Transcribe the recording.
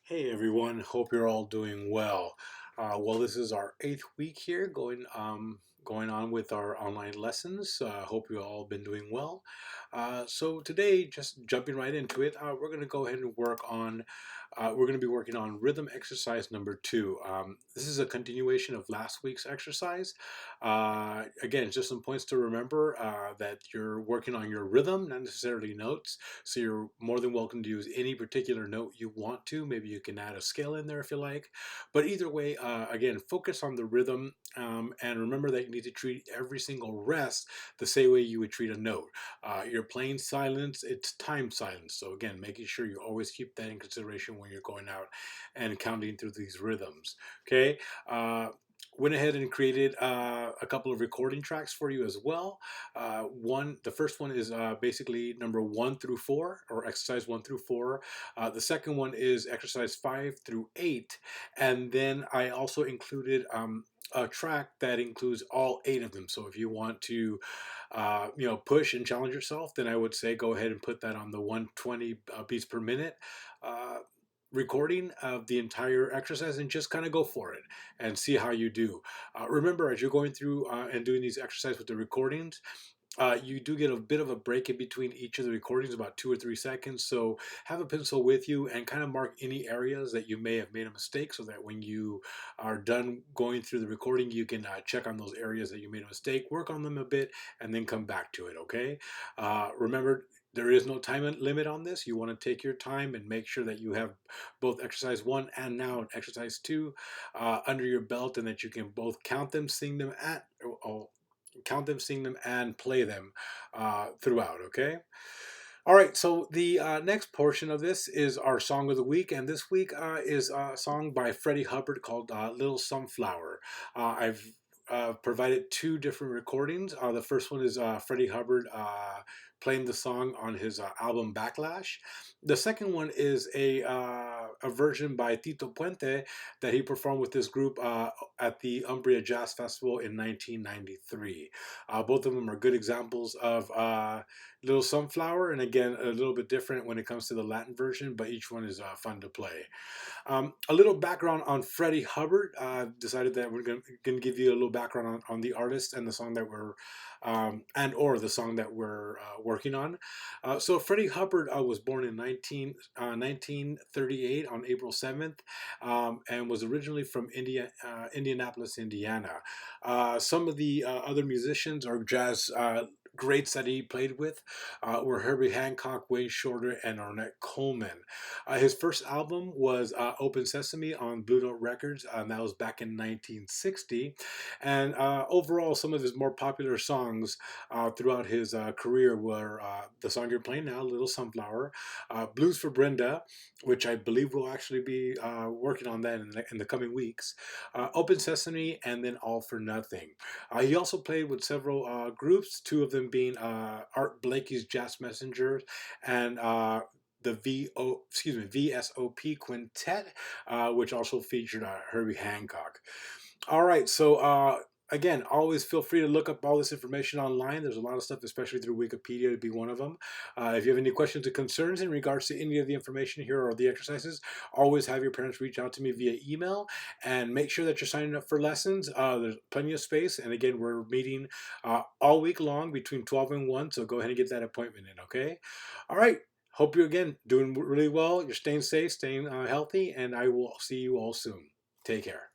Hey everyone, hope you're all doing well. Well, this is our 8th week here, going on with our online lessons. Hope you all been doing well. So today, just jumping right into it, we're going to go ahead and work on. We're going to be working on rhythm exercise number 2. This is a continuation of last week's exercise. Again, just some points to remember that you're working on your rhythm, not necessarily notes. So you're more than welcome to use any particular note you want to. Maybe you can add a scale in there if you like. But either way, again, focus on the rhythm and remember that you need to treat every single rest the same way you would treat a note. You're playing silence, it's time silence. So again, making sure you always keep that in consideration when you're going out and counting through these rhythms. Okay. Went ahead and created a couple of recording tracks for you as well. The first one is basically number 1 through 4, or exercise 1 through 4. The second one is exercise 5 through 8, and then I also included a track that includes all 8 of them. So if you want to, push and challenge yourself, then I would say go ahead and put that on the 120 beats per minute. Recording of the entire exercise and just kind of go for it and see how you do. Remember, as you're going through and doing these exercises with the recordings, you do get a bit of a break in between each of the recordings, about 2 or 3 seconds. So have a pencil with you and kind of mark any areas that you may have made a mistake so that when you are done going through the recording, you can check on those areas that you made a mistake, work on them a bit, and then come back to it, okay? Remember, there is no time limit on this. You want to take your time and make sure that you have both exercise 1 and now exercise 2 under your belt, and that you can both count them, sing them and play them throughout. Okay. All right. So the next portion of this is our song of the week, and this week is a song by Freddie Hubbard called "Little Sunflower." I've provided 2 different recordings. The first one is Freddie Hubbard playing the song on his album Backlash. The second one is a version by Tito Puente that he performed with this group at the Umbria Jazz Festival in 1993. Both of them are good examples of Little Sunflower, and again, a little bit different when it comes to the Latin version, but each one is fun to play. A little background on Freddie Hubbard. Decided that we're going to give you a little background on the artist and the song that we're the song that we're working on. So Freddie Hubbard was born in 1938 on April 7th, and was originally from Indianapolis, Indiana. Some of the other musicians or jazz greats that he played with were Herbie Hancock, Wayne Shorter, and Ornette Coleman. His first album was Open Sesame on Blue Note Records, and that was back in 1960. And overall, some of his more popular songs throughout his career were the song you're playing now, Little Sunflower, Blues for Brenda, which I believe we'll actually be working on that in the coming weeks, Open Sesame, and then All for Nothing. He also played with several groups, 2 of them being Art Blakey's Jazz Messengers and the VSOP Quintet, which also featured Herbie Hancock. All right, so again, always feel free to look up all this information online. There's a lot of stuff, especially through Wikipedia, to be one of them. If you have any questions or concerns in regards to any of the information here or the exercises, always have your parents reach out to me via email, and make sure that you're signing up for lessons. There's plenty of space, and again, we're meeting all week long between 12 and 1, so go ahead and get that appointment in, okay? All right. Hope you're again doing really well. You're staying safe, staying healthy, and I will see you all soon. Take care.